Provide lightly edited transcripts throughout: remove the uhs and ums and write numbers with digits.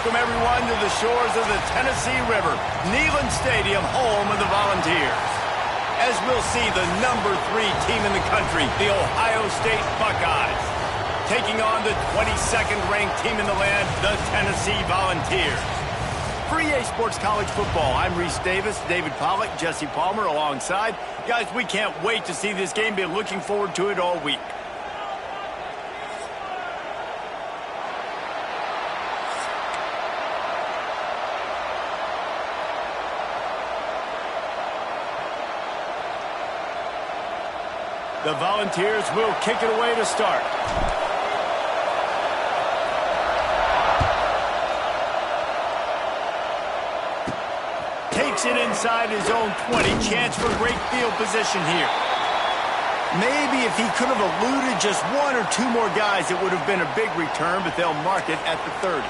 welcome everyone to the shores of the Tennessee River, Neyland Stadium, home of the Volunteers. As we'll see the number 3 team in the country, the Ohio State Buckeyes, taking on the 22nd ranked team in the land, the Tennessee Volunteers. For EA Sports College Football, I'm Reese Davis, David Pollack, Jesse Palmer alongside. Guys, we can't wait to see this game. Been looking forward to it all week. The Volunteers will kick it away to start. Takes it inside his own 20. Chance for great field position here. Maybe if he could have eluded just 1 or 2 more guys, it would have been a big return, but they'll mark it at the 30.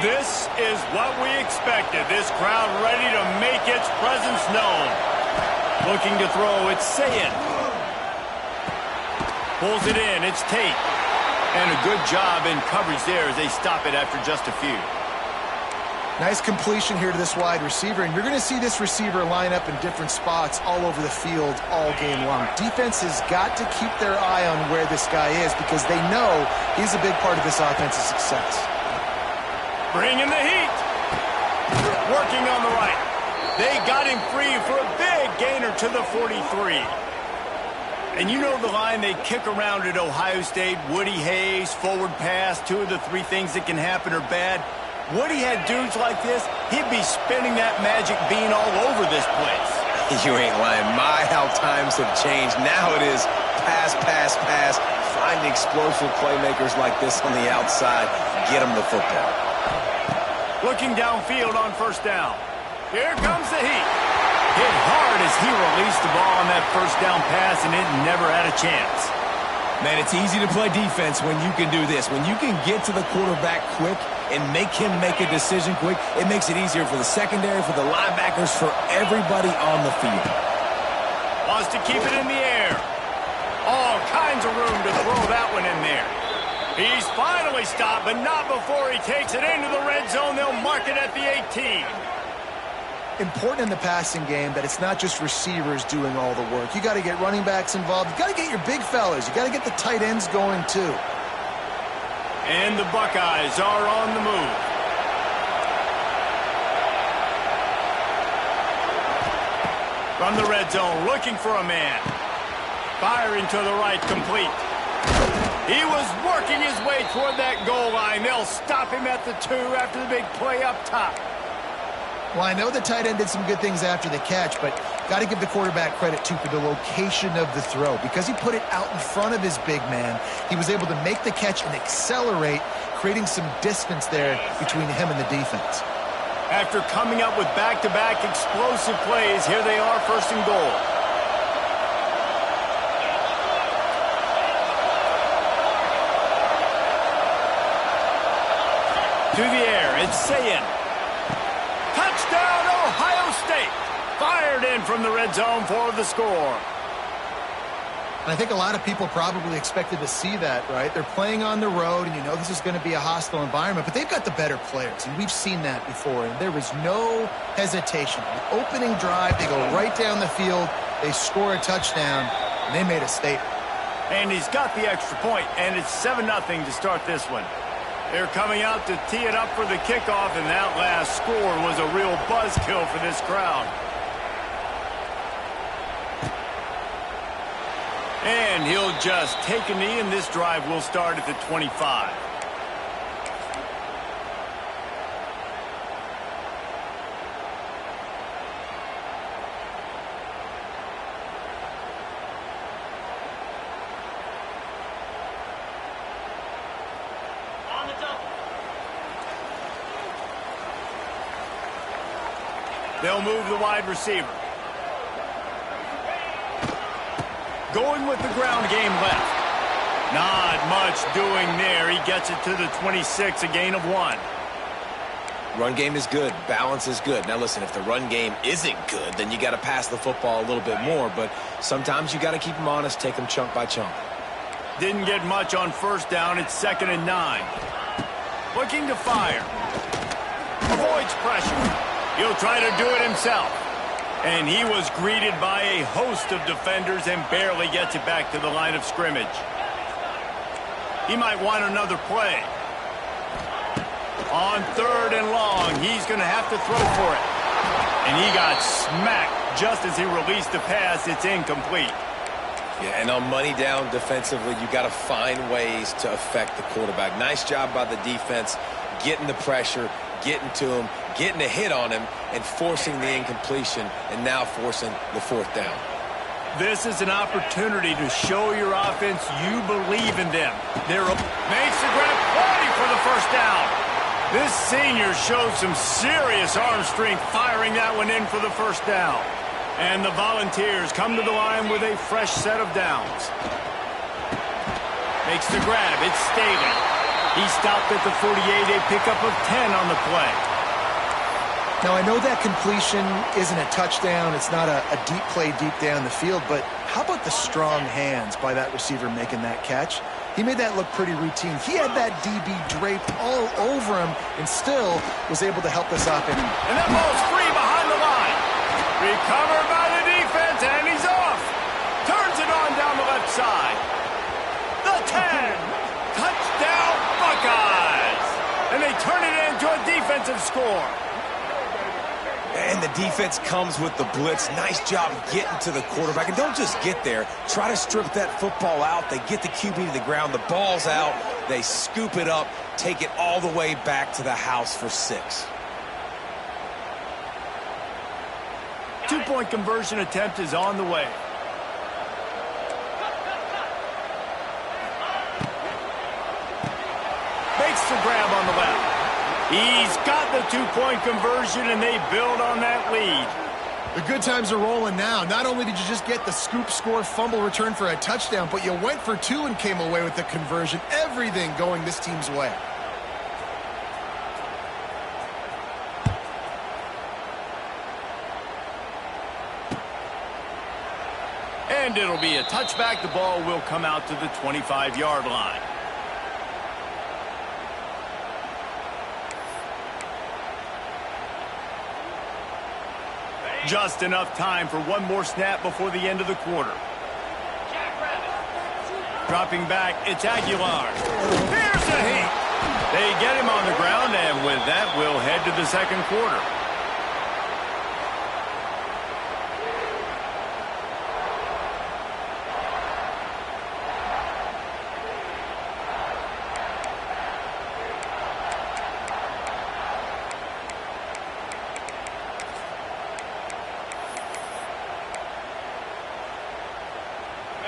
This is what we expected. This crowd ready to make its presence known. Looking to throw, it's Sayin. Pulls it in, it's Tate. And a good job in coverage there as they stop it after just a few. Nice completion here to this wide receiver, and you're going to see this receiver line up in different spots all over the field all game long. Defense has got to keep their eye on where this guy is because they know he's a big part of this offense's success. Bringing the heat. Working on the right. They got him free for a big gainer to the 43. And you know the line they kick around at Ohio State, Woody Hayes, forward pass, 2 of the 3 things that can happen are bad. Woody had dudes like this, he'd be spinning that magic bean all over this place. You ain't lying. My, how times have changed. Now it is pass, pass, pass. Find explosive playmakers like this on the outside. Get them the football. Looking downfield on first down. Here comes the heat. Hit hard as he released the ball on that first down pass, and it never had a chance. Man, it's easy to play defense when you can do this. When you can get to the quarterback quick and make him make a decision quick, it makes it easier for the secondary, for the linebackers, for everybody on the field. Wants to keep it in the air. All kinds of room to throw that one in there. He's finally stopped, but not before he takes it into the red zone. They'll mark it at the 18. Important in the passing game that it's not just receivers doing all the work. You got to get running backs involved. You got to get your big fellas. You got to get the tight ends going too. And the Buckeyes are on the move. From the red zone, looking for a man. Firing to the right, complete. He was working his way toward that goal line. They'll stop him at the 2 after the big play up top. Well, I know the tight end did some good things after the catch, but got to give the quarterback credit, too, for the location of the throw. Because he put it out in front of his big man, he was able to make the catch and accelerate, creating some distance there between him and the defense. After coming up with back-to-back explosive plays, here they are, first and goal. To the air, it's Sayin. Touchdown, Ohio State. Fired in from the red zone for the score. And I think a lot of people probably expected to see that, right? They're playing on the road, and you know this is going to be a hostile environment, but they've got the better players, and we've seen that before, and there was no hesitation. The opening drive, they go right down the field, they score a touchdown, and they made a statement. And he's got the extra point, and it's 7-0 to start this one. They're coming out to tee it up for the kickoff, and that last score was a real buzzkill for this crowd. And he'll just take a knee, and this drive will start at the 25. They'll move the wide receiver. Going with the ground game left. Not much doing there. He gets it to the 26, a gain of 1. Run game is good. Balance is good. Now, listen, if the run game isn't good, then you got to pass the football a little bit more. But sometimes you got to keep them honest, take them chunk by chunk. Didn't get much on first down. It's 2nd and 9. Looking to fire. Avoids pressure. He'll try to do it himself. And he was greeted by a host of defenders and barely gets it back to the line of scrimmage. He might want another play. On 3rd and long, he's going to have to throw for it. And he got smacked just as he released the pass. It's incomplete. Yeah, and on money down defensively, you got to find ways to affect the quarterback. Nice job by the defense, getting the pressure, getting to him, getting a hit on him, and forcing the incompletion, and now forcing the 4th down. This is an opportunity to show your offense you believe in them. Makes the grab, plenty for the 1st down. This senior showed some serious arm strength firing that one in for the 1st down. And the Volunteers come to the line with a fresh set of downs. Makes the grab. It's Staley. He stopped at the 48, a pickup of 10 on the play. Now, I know that completion isn't a touchdown. It's not a deep play deep down the field, but how about the strong hands by that receiver making that catch? He made that look pretty routine. He had that DB draped all over him and still was able to help this offense. And that ball's free behind the line. Recovered by the defense, and he's off. Turns it on down the left side. The 10. Touchdown, Buckeyes. And they turn it into a defensive score. And the defense comes with the blitz. Nice job getting to the quarterback. And don't just get there. Try to strip that football out. They get the QB to the ground. The ball's out. They scoop it up, take it all the way back to the house for 6. 2-point conversion attempt is on the way. Makes the grab on the left. He's got the 2-point conversion, and they build on that lead. The good times are rolling now. Not only did you just get the scoop score fumble return for a touchdown, but you went for 2 and came away with the conversion. Everything going this team's way. And it'll be a touchback. The ball will come out to the 25-yard line. Just enough time for one more snap before the end of the quarter. Dropping back, it's Aguilar. Here's a hit. They get him on the ground, and with that, we'll head to the 2nd quarter.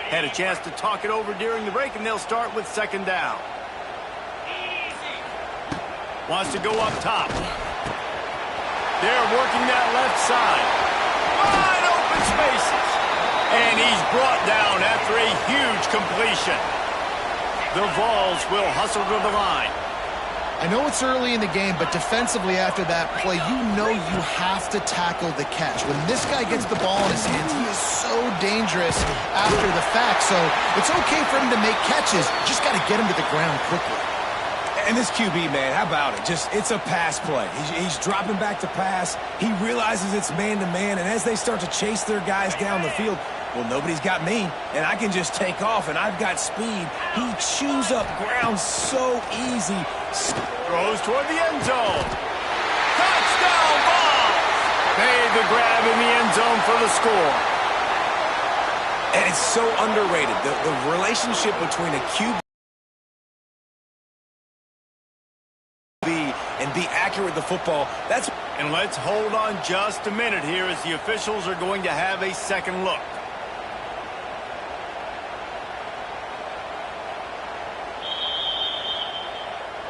Had a chance to talk it over during the break, and they'll start with 2nd down. Wants to go up top. They're working that left side. Wide open spaces. And he's brought down after a huge completion. The Vols will hustle to the line. I know it's early in the game, but defensively after that play, you know you have to tackle the catch. When this guy gets the ball in his hands, he is so dangerous after the fact. So it's okay for him to make catches. Just got to get him to the ground quickly. And this QB, man, how about it? It's a pass play. He's dropping back to pass. He realizes it's man-to-man, and as they start to chase their guys down the field, well, nobody's got me, and I can just take off, and I've got speed. He chews up ground so easy. Throws toward the end zone. Touchdown ball! Made the grab in the end zone for the score. And it's so underrated. The relationship between a QB and be accurate with the football, that's... And let's hold on just a minute here as the officials are going to have a second look.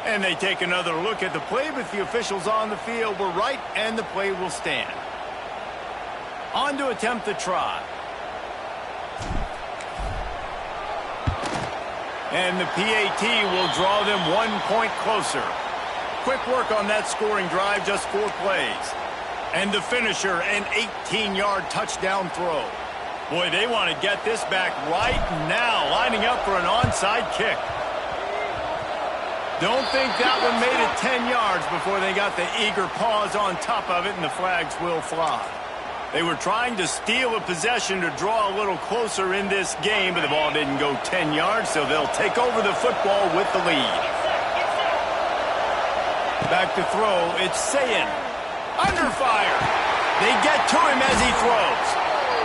And they take another look at the play, but the officials on the field were right, and the play will stand. On to attempt the try. And the PAT will draw them 1 point closer. Quick work on that scoring drive, just 4 plays. And the finisher, an 18-yard touchdown throw. Boy, they want to get this back right now, lining up for an onside kick. Don't think that one made it 10 yards before they got the eager paws on top of it, and the flags will fly. They were trying to steal a possession to draw a little closer in this game, but the ball didn't go 10 yards, so they'll take over the football with the lead. Back to throw, it's Sayin. Under fire. They get to him as he throws.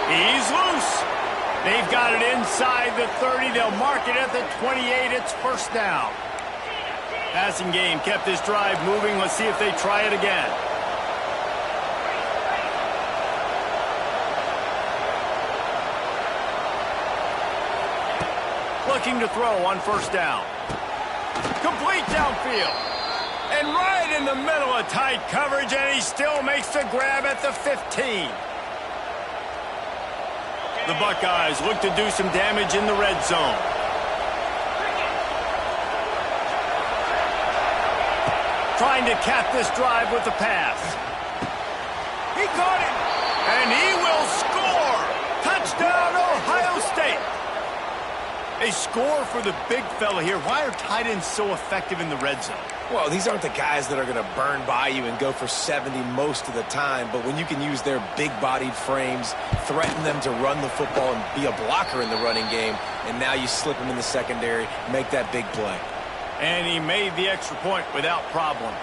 He's loose. They've got it inside the 30. They'll mark it at the 28. It's first down. Passing game kept this drive moving. Let's see if they try it again. Looking to throw on first down. Complete downfield. And right in the middle of tight coverage, and he still makes the grab at the 15. The Buckeyes look to do some damage in the red zone. Trying to cap this drive with the pass. He caught it, and he will score. Touchdown, Ohio State. A score for the big fella here. Why are tight ends so effective in the red zone? Well, these aren't the guys that are going to burn by you and go for 70 most of the time, but when you can use their big-bodied frames, threaten them to run the football and be a blocker in the running game, and now you slip them in the secondary, make that big play. And he made the extra point without problem.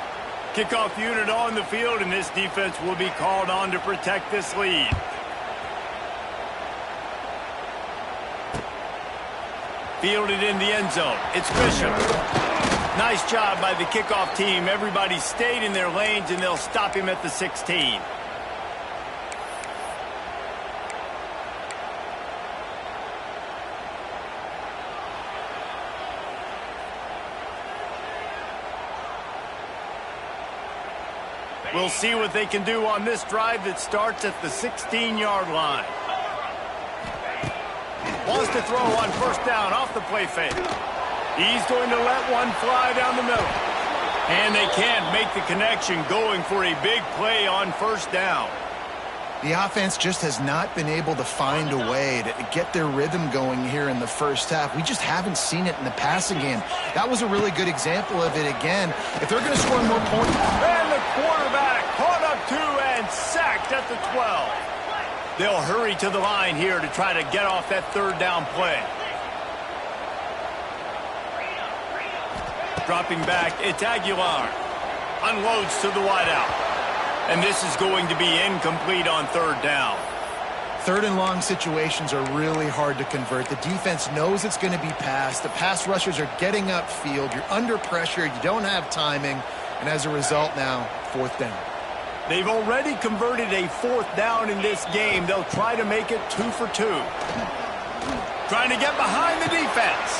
Kickoff unit on the field, and this defense will be called on to protect this lead. Fielded in the end zone. It's Bishop. Nice job by the kickoff team. Everybody stayed in their lanes, and they'll stop him at the 16. We'll see what they can do on this drive that starts at the 16-yard line. Wants to throw on first down off the play fake. He's going to let one fly down the middle. And they can't make the connection, going for a big play on first down. The offense just has not been able to find a way to get their rhythm going here in the first half. We just haven't seen it in the passing game. That was a really good example of it again. If they're going to score more points. And the quarterback caught up to and sacked at the 12. They'll hurry to the line here to try to get off that third down play. Dropping back, it's Aguilar. Unloads to the wideout. And this is going to be incomplete on third down. Third and long situations are really hard to convert. The defense knows it's going to be passed. The pass rushers are getting upfield. You're under pressure. You don't have timing. And as a result now, fourth down. They've already converted a fourth down in this game. They'll try to make it 2 for 2. Trying to get behind the defense.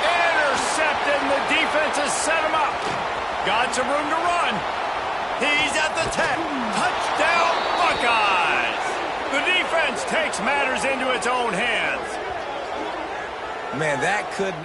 Intercepted, and the defense has set him up. Got some room to run. He's at the 10. Touchdown, Buckeyes. The defense takes matters into its own hands. Man, that could